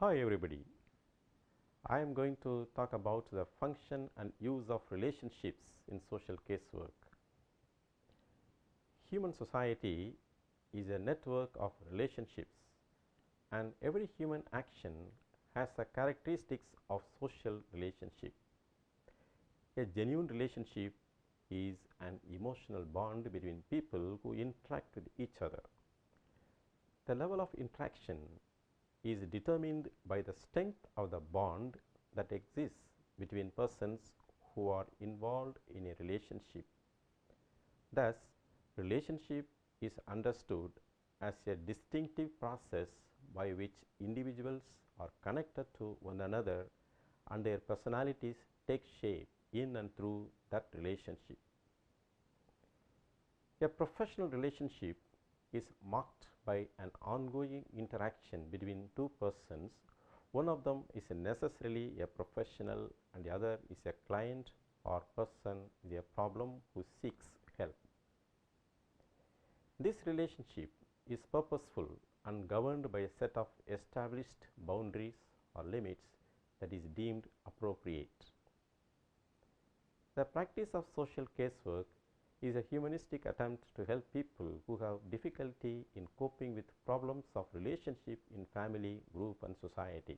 Hi everybody, I am going to talk about the function and use of relationships in social casework. Human society is a network of relationships, and every human action has the characteristics of social relationship. A genuine relationship is an emotional bond between people who interact with each other. The level of interaction is determined by the strength of the bond that exists between persons who are involved in a relationship. Thus, relationship is understood as a distinctive process by which individuals are connected to one another and their personalities take shape in and through that relationship. A professional relationship is marked by an ongoing interaction between two persons. One of them is necessarily a professional and the other is a client or person with a problem who seeks help. This relationship is purposeful and governed by a set of established boundaries or limits that is deemed appropriate. The practice of social casework is a humanistic attempt to help people who have difficulty in coping with problems of relationship in family, group and society.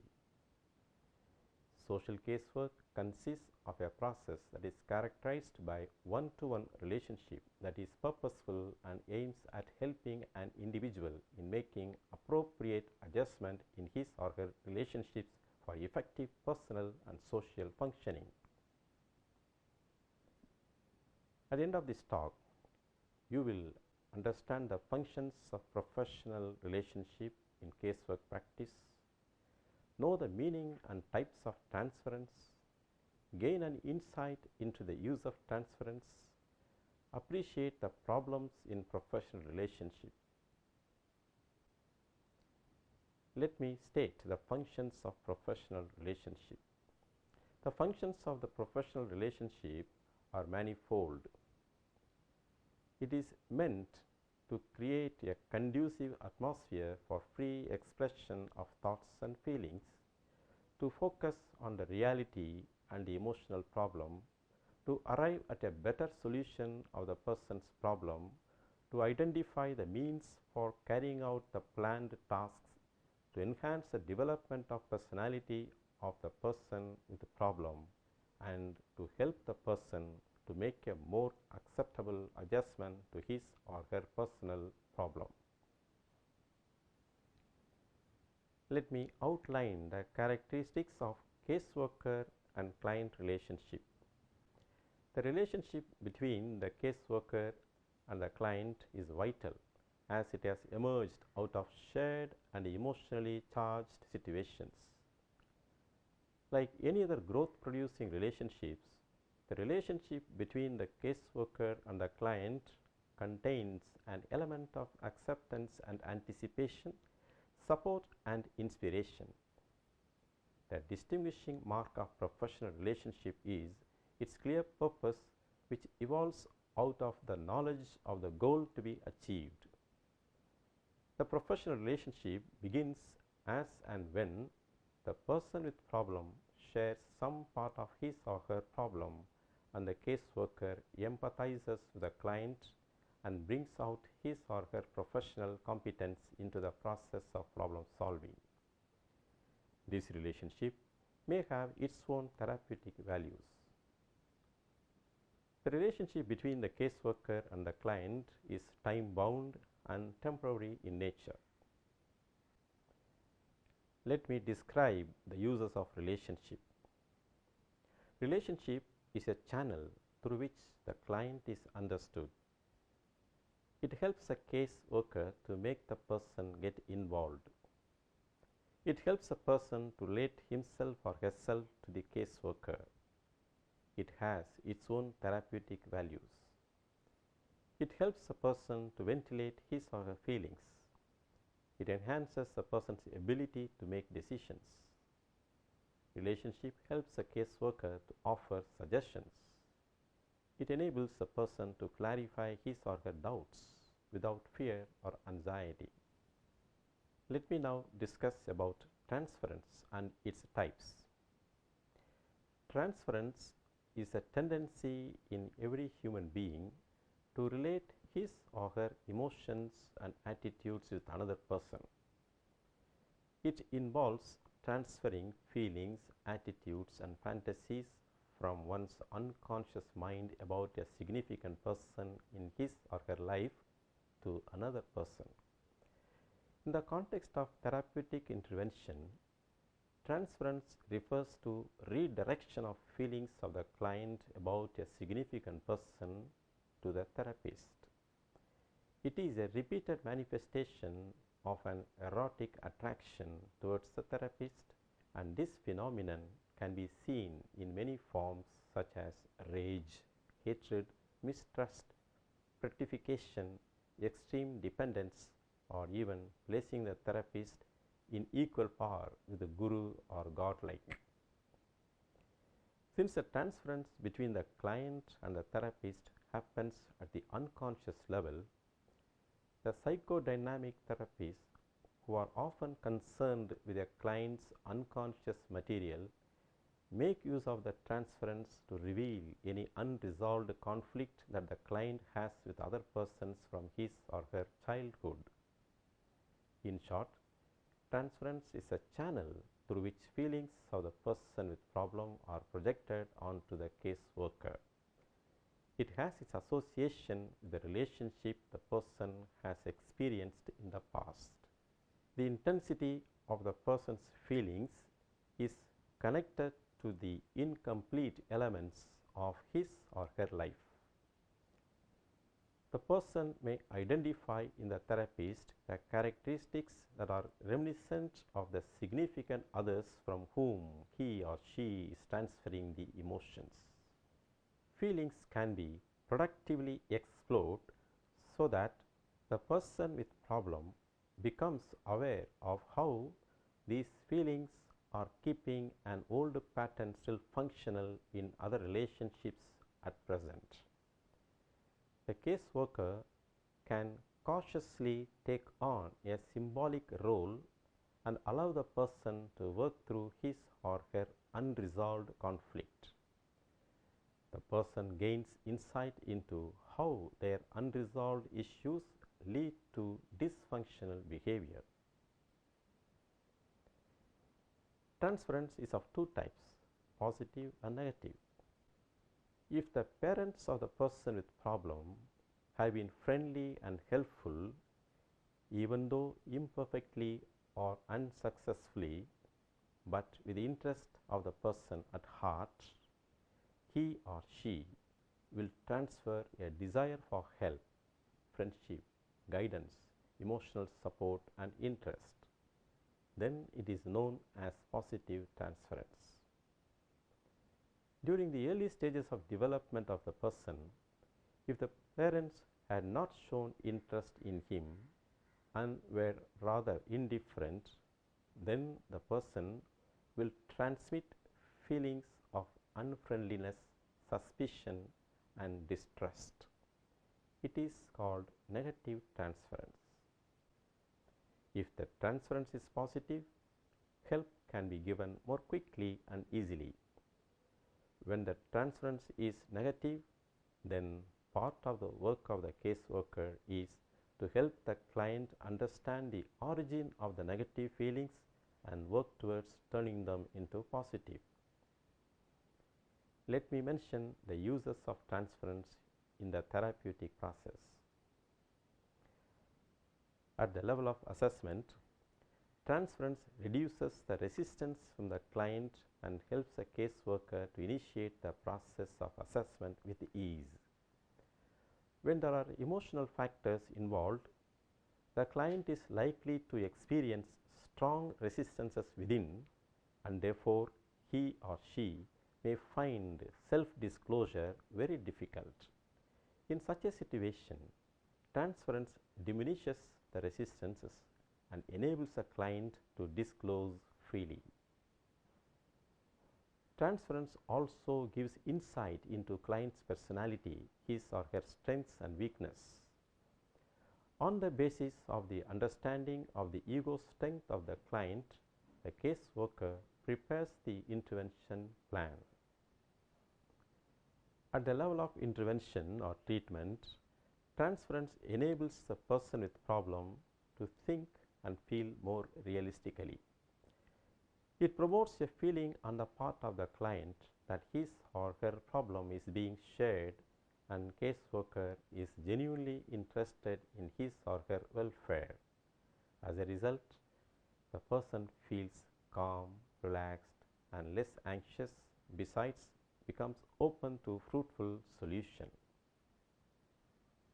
Social casework consists of a process that is characterized by one-to-one relationship that is purposeful and aims at helping an individual in making appropriate adjustment in his or her relationships for effective personal and social functioning. At the end of this talk, you will understand the functions of professional relationship in casework practice, know the meaning and types of transference, gain an insight into the use of transference, appreciate the problems in professional relationship. Let me state the functions of professional relationship. The functions of the professional relationship are manifold. It is meant to create a conducive atmosphere for free expression of thoughts and feelings, to focus on the reality and the emotional problem, to arrive at a better solution of the person's problem, to identify the means for carrying out the planned tasks, to enhance the development of personality of the person with the problem, and to help the person to make a more acceptable adjustment to his or her personal problem. Let me outline the characteristics of caseworker and client relationship. The relationship between the caseworker and the client is vital as it has emerged out of shared and emotionally charged situations. Like any other growth-producing relationships, the relationship between the caseworker and the client contains an element of acceptance and anticipation, support and inspiration. The distinguishing mark of professional relationship is its clear purpose, which evolves out of the knowledge of the goal to be achieved. The professional relationship begins as and when the person with problem shares some part of his or her problem and the caseworker empathizes with the client and brings out his or her professional competence into the process of problem solving. This relationship may have its own therapeutic values. The relationship between the caseworker and the client is time-bound and temporary in nature. Let me describe the uses of relationship. Relationship is a channel through which the client is understood. It helps a caseworker to make the person get involved. It helps a person to relate himself or herself to the caseworker. It has its own therapeutic values. It helps a person to ventilate his or her feelings. It enhances a person's ability to make decisions. Relationship helps a caseworker to offer suggestions. It enables a person to clarify his or her doubts without fear or anxiety. Let me now discuss about transference and its types. Transference is a tendency in every human being to relate his or her emotions and attitudes with another person. It involves transferring feelings, attitudes, and fantasies from one's unconscious mind about a significant person in his or her life to another person. In the context of therapeutic intervention, transference refers to redirection of feelings of the client about a significant person to the therapist. It is a repeated manifestation of an erotic attraction towards the therapist, and this phenomenon can be seen in many forms such as rage, hatred, mistrust, gratification, extreme dependence, or even placing the therapist in equal power with the guru or godlike. Since the transference between the client and the therapist happens at the unconscious level, the psychodynamic therapists, who are often concerned with a client's unconscious material, make use of the transference to reveal any unresolved conflict that the client has with other persons from his or her childhood. In short, transference is a channel through which feelings of the person with problem are projected onto the caseworker. It has its association with the relationship the person has experienced in the past. The intensity of the person's feelings is connected to the incomplete elements of his or her life. The person may identify in the therapist the characteristics that are reminiscent of the significant others from whom he or she is transferring the emotions. Feelings can be productively explored so that the person with problem becomes aware of how these feelings are keeping an old pattern still functional in other relationships at present. The caseworker can cautiously take on a symbolic role and allow the person to work through his or her unresolved conflict. The person gains insight into how their unresolved issues lead to dysfunctional behavior. Transference is of two types, positive and negative. If the parents of the person with problem have been friendly and helpful, even though imperfectly or unsuccessfully, but with the interest of the person at heart, he or she will transfer a desire for help, friendship, guidance, emotional support, and interest. Then it is known as positive transference. During the early stages of development of the person, if the parents had not shown interest in him and were rather indifferent, then the person will transmit feelings of unfriendliness, suspicion, and distrust. It is called negative transference. If the transference is positive, help can be given more quickly and easily. When the transference is negative, then part of the work of the caseworker is to help the client understand the origin of the negative feelings and work towards turning them into positive. Let me mention the uses of transference in the therapeutic process. At the level of assessment, transference reduces the resistance from the client and helps the caseworker to initiate the process of assessment with ease. When there are emotional factors involved, the client is likely to experience strong resistances within, and therefore he or she may find self-disclosure very difficult. In such a situation, transference diminishes the resistances and enables the client to disclose freely. Transference also gives insight into client's personality, his or her strengths and weakness. On the basis of the understanding of the ego strength of the client, the caseworker prepares the intervention plan. At the level of intervention or treatment, transference enables the person with problem to think and feel more realistically. It promotes a feeling on the part of the client that his or her problem is being shared and caseworker is genuinely interested in his or her welfare. As a result, the person feels calm, relaxed, and less anxious, besides becomes open to fruitful solution.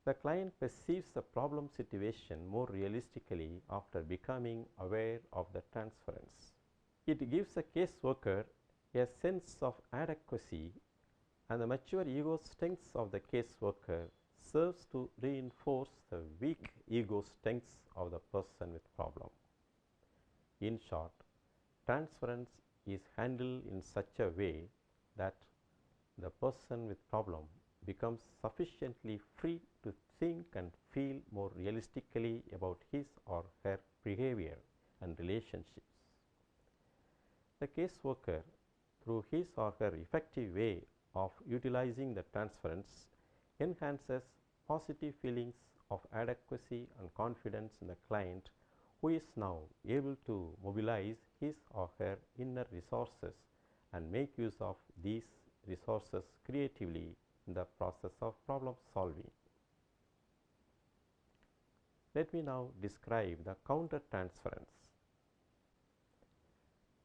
The client perceives the problem situation more realistically after becoming aware of the transference. It gives the caseworker a sense of adequacy, and the mature ego strengths of the caseworker serves to reinforce the weak ego strengths of the person with problem. In short, transference is handled in such a way that the person with problem becomes sufficiently free to think and feel more realistically about his or her behavior and relationships. The caseworker, through his or her effective way of utilizing the transference, enhances positive feelings of adequacy and confidence in the client, who is now able to mobilize his or her inner resources and make use of these resources creatively in the process of problem solving. Let me now describe the countertransference.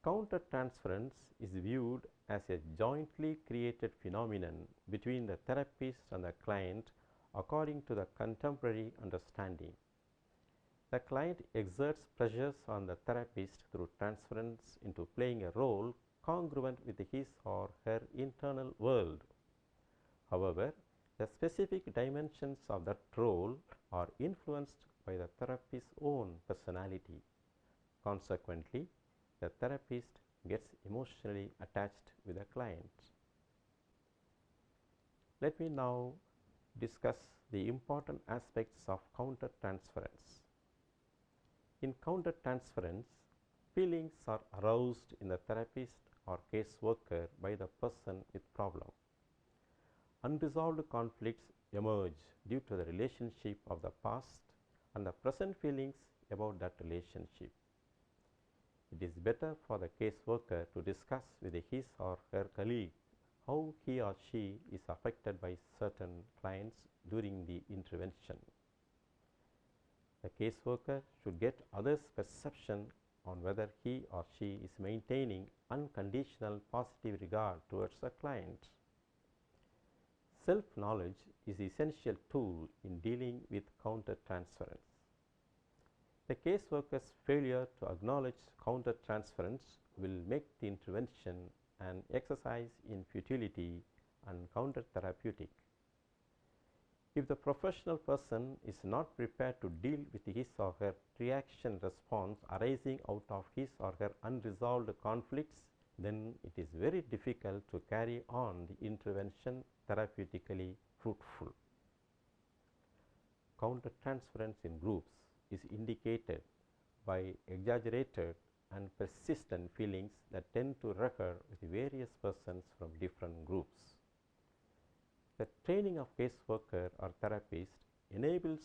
Countertransference is viewed as a jointly created phenomenon between the therapist and the client according to the contemporary understanding. The client exerts pressures on the therapist through transference into playing a role congruent with his or her internal world. However, the specific dimensions of that role are influenced by the therapist's own personality. Consequently, the therapist gets emotionally attached with the client. Let me now discuss the important aspects of countertransference. In countertransference, feelings are aroused in the therapist or caseworker by the person with problem. Unresolved conflicts emerge due to the relationship of the past and the present feelings about that relationship. It is better for the caseworker to discuss with his or her colleague how he or she is affected by certain clients during the intervention. The caseworker should get others' perception on whether he or she is maintaining unconditional positive regard towards the client. Self-knowledge is the essential tool in dealing with countertransference. The caseworker's failure to acknowledge countertransference will make the intervention an exercise in futility and countertherapeutic. If the professional person is not prepared to deal with his or her reaction response arising out of his or her unresolved conflicts, then it is very difficult to carry on the intervention therapeutically fruitful. Countertransference in groups is indicated by exaggerated and persistent feelings that tend to recur with various persons from different groups. The training of caseworker or therapist enables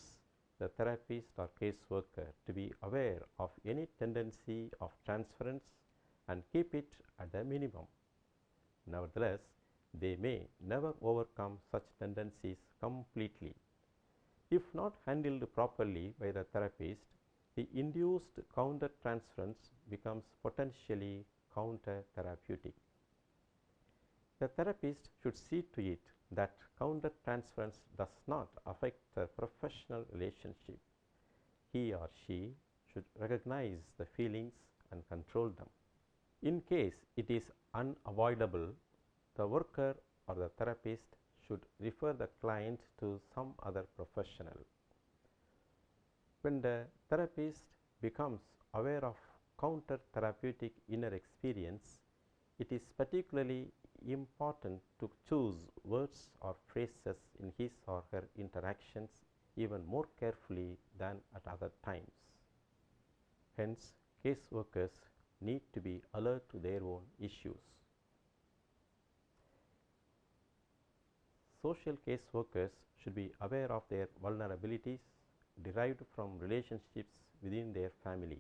the therapist or caseworker to be aware of any tendency of transference and keep it at the minimum. Nevertheless, they may never overcome such tendencies completely. If not handled properly by the therapist, the induced countertransference becomes potentially countertherapeutic. The therapist should see to it that countertransference does not affect the professional relationship. He or she should recognize the feelings and control them. In case it is unavoidable, the worker or the therapist should refer the client to some other professional. When the therapist becomes aware of counter-therapeutic inner experience, it is particularly important to choose words or phrases in his or her interactions even more carefully than at other times. Hence, caseworkers need to be alert to their own issues. Social caseworkers should be aware of their vulnerabilities derived from relationships within their family.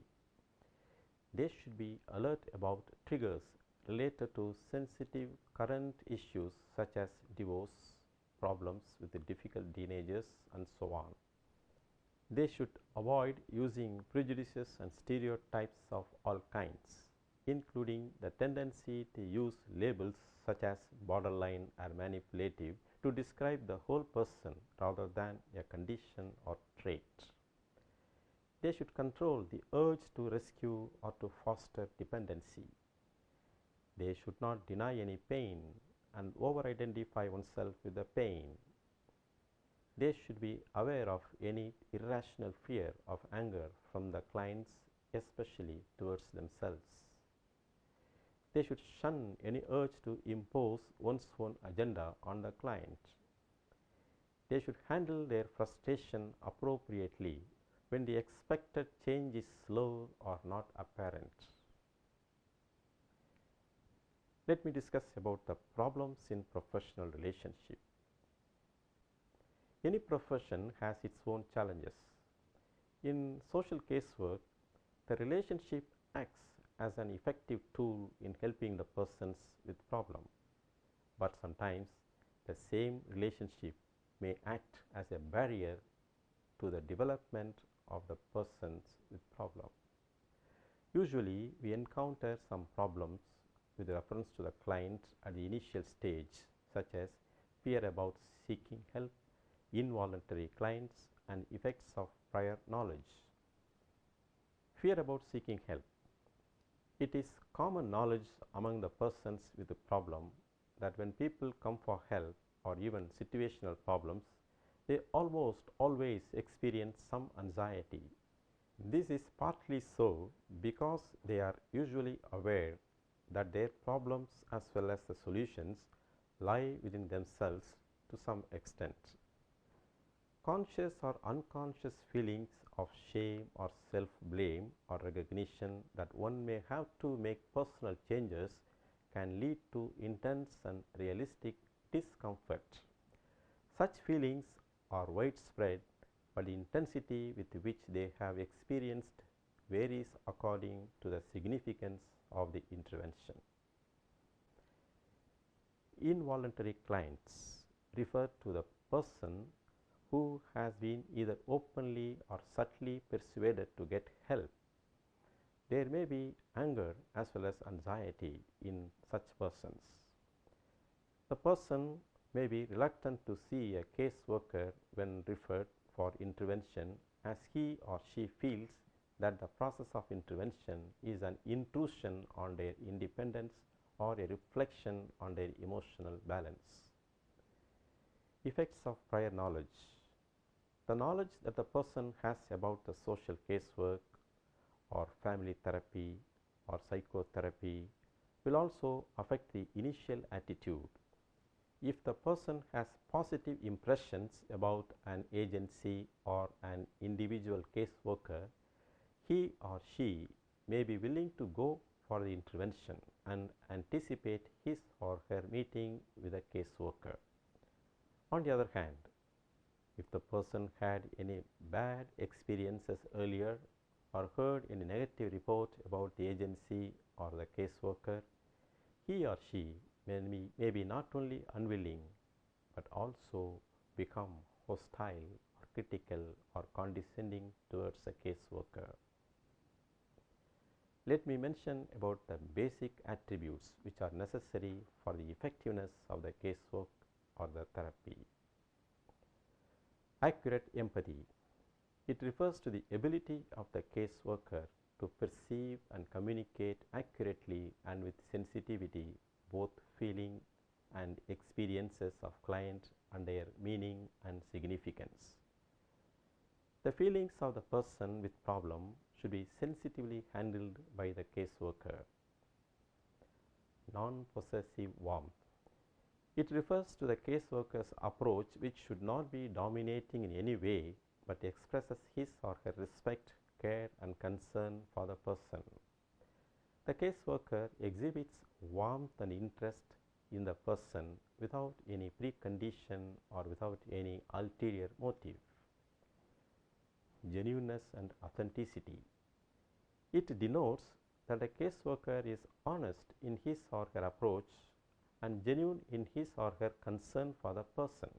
They should be alert about triggers related to sensitive current issues such as divorce, problems with the difficult teenagers, and so on. They should avoid using prejudices and stereotypes of all kinds, including the tendency to use labels such as borderline or manipulative to describe the whole person rather than a condition or trait. They should control the urge to rescue or to foster dependency. They should not deny any pain and over-identify oneself with the pain. They should be aware of any irrational fear of anger from the clients, especially towards themselves. They should shun any urge to impose one's own agenda on the client. They should handle their frustration appropriately when the expected change is slow or not apparent. Let me discuss about the problems in professional relationship. Any profession has its own challenges. In social casework, the relationship acts as an effective tool in helping the persons with problem. But sometimes the same relationship may act as a barrier to the development of the persons with problem. Usually, we encounter some problems with reference to the client at the initial stage, such as fear about seeking help, involuntary clients, and effects of prior knowledge. Fear about seeking help. It is common knowledge among the persons with the problem that when people come for help or even situational problems, they almost always experience some anxiety. This is partly so because they are usually aware that their problems as well as the solutions lie within themselves to some extent. Conscious or unconscious feelings of shame or self-blame or recognition that one may have to make personal changes can lead to intense and realistic discomfort. Such feelings are widespread, but the intensity with which they have experienced varies according to the significance of the intervention. Involuntary clients refer to the person who has been either openly or subtly persuaded to get help. There may be anger as well as anxiety in such persons. The person may be reluctant to see a caseworker when referred for intervention, as he or she feels that the process of intervention is an intrusion on their independence or a reflection on their emotional balance. Effects of prior knowledge. The knowledge that the person has about the social casework or family therapy or psychotherapy will also affect the initial attitude. If the person has positive impressions about an agency or an individual caseworker, he or she may be willing to go for the intervention and anticipate his or her meeting with a caseworker. On the other hand, if the person had any bad experiences earlier or heard any negative report about the agency or the caseworker, he or she may be not only unwilling but also become hostile or critical or condescending towards a caseworker. Let me mention about the basic attributes which are necessary for the effectiveness of the casework or the therapy. Accurate empathy. It refers to the ability of the caseworker to perceive and communicate accurately and with sensitivity both feeling and experiences of client and their meaning and significance. The feelings of the person with problem should be sensitively handled by the caseworker. Non-possessive warmth. It refers to the caseworker's approach which should not be dominating in any way but expresses his or her respect, care and concern for the person. The caseworker exhibits warmth and interest in the person without any precondition or without any ulterior motive. Genuineness and authenticity. It denotes that a caseworker is honest in his or her approach and genuine in his or her concern for the person.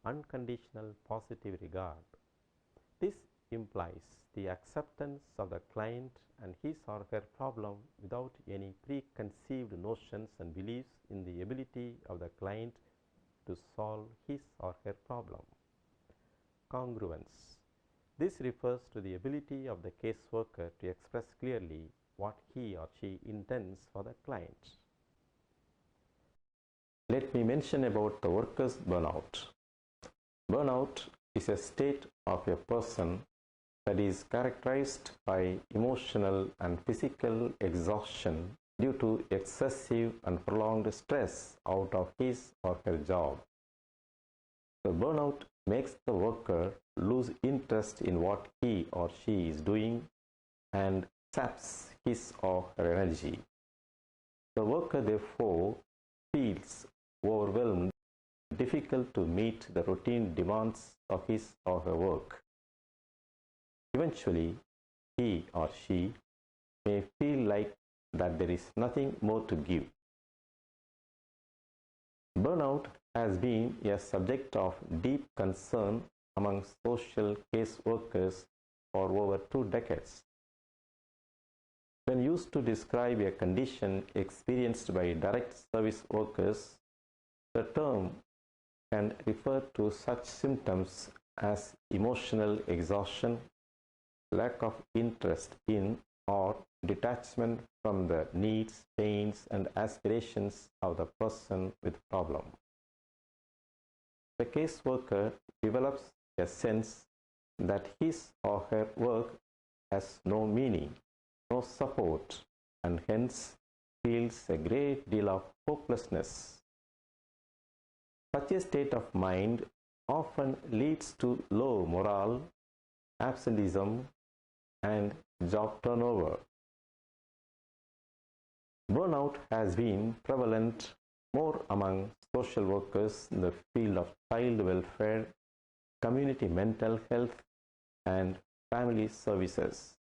Unconditional positive regard. This implies the acceptance of the client and his or her problem without any preconceived notions and beliefs in the ability of the client to solve his or her problem. Congruence. This refers to the ability of the caseworker to express clearly what he or she intends for the client. Let me mention about the worker's burnout. Burnout is a state of a person that is characterized by emotional and physical exhaustion due to excessive and prolonged stress out of his or her job. The burnout makes the worker lose interest in what he or she is doing and saps his or her energy. The worker therefore feels overwhelmed, difficult to meet the routine demands of his or her work. Eventually, he or she may feel like that there is nothing more to give. Burnout has been a subject of deep concern among social case workers for over 2 decades. When used to describe a condition experienced by direct service workers, the term can refer to such symptoms as emotional exhaustion, lack of interest in or detachment from the needs, pains, and aspirations of the person with problem. The caseworker develops a sense that his or her work has no meaning, no support, and hence feels a great deal of hopelessness. Such a state of mind often leads to low morale, absenteeism, and job turnover. Burnout has been prevalent more among social workers in the field of child welfare, community mental health, and family services.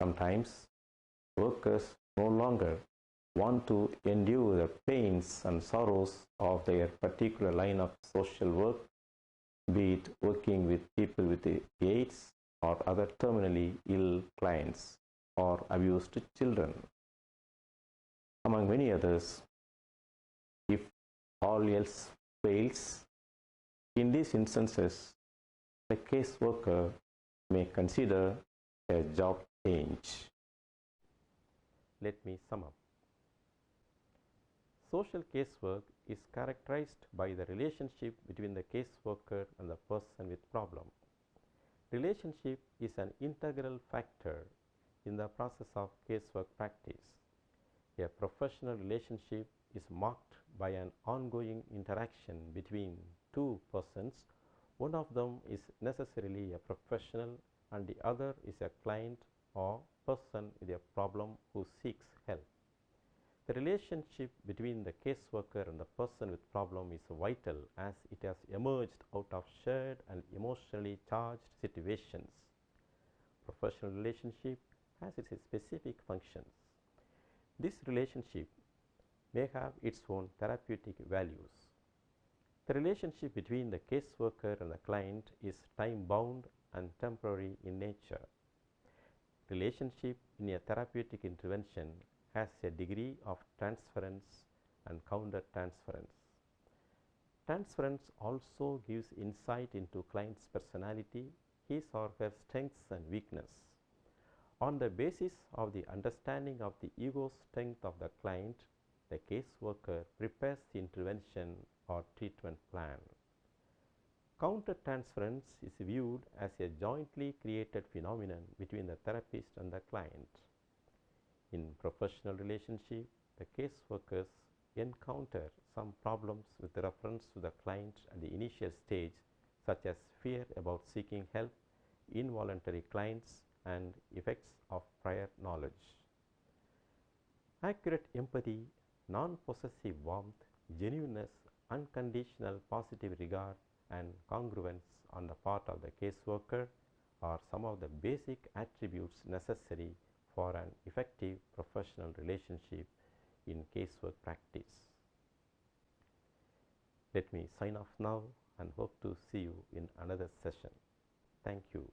Sometimes workers no longer want to endure the pains and sorrows of their particular line of social work, be it working with people with AIDS or other terminally ill clients or abused children, among many others. If all else fails, in these instances, the caseworker may consider a job change. Let me sum up. Social casework is characterized by the relationship between the caseworker and the person with problem. Relationship is an integral factor in the process of casework practice. A professional relationship is marked by an ongoing interaction between two persons. One of them is necessarily a professional and the other is a client or person with a problem who seeks help. The relationship between the caseworker and the person with problem is vital as it has emerged out of shared and emotionally charged situations. Professional relationship has its specific functions. This relationship may have its own therapeutic values. The relationship between the caseworker and the client is time-bound and temporary in nature. Relationship in a therapeutic intervention has a degree of transference and countertransference. Transference also gives insight into client's personality, his or her strengths and weakness. On the basis of the understanding of the ego strength of the client, the caseworker prepares the intervention or treatment plan. Countertransference is viewed as a jointly created phenomenon between the therapist and the client. In professional relationship, the caseworkers encounter some problems with reference to the client at the initial stage, such as fear about seeking help, involuntary clients, and effects of prior knowledge. Accurate empathy, non possessive warmth, genuineness, unconditional positive regard, and congruence on the part of the caseworker are some of the basic attributes necessary for an effective professional relationship in casework practice. Let me sign off now and hope to see you in another session. Thank you.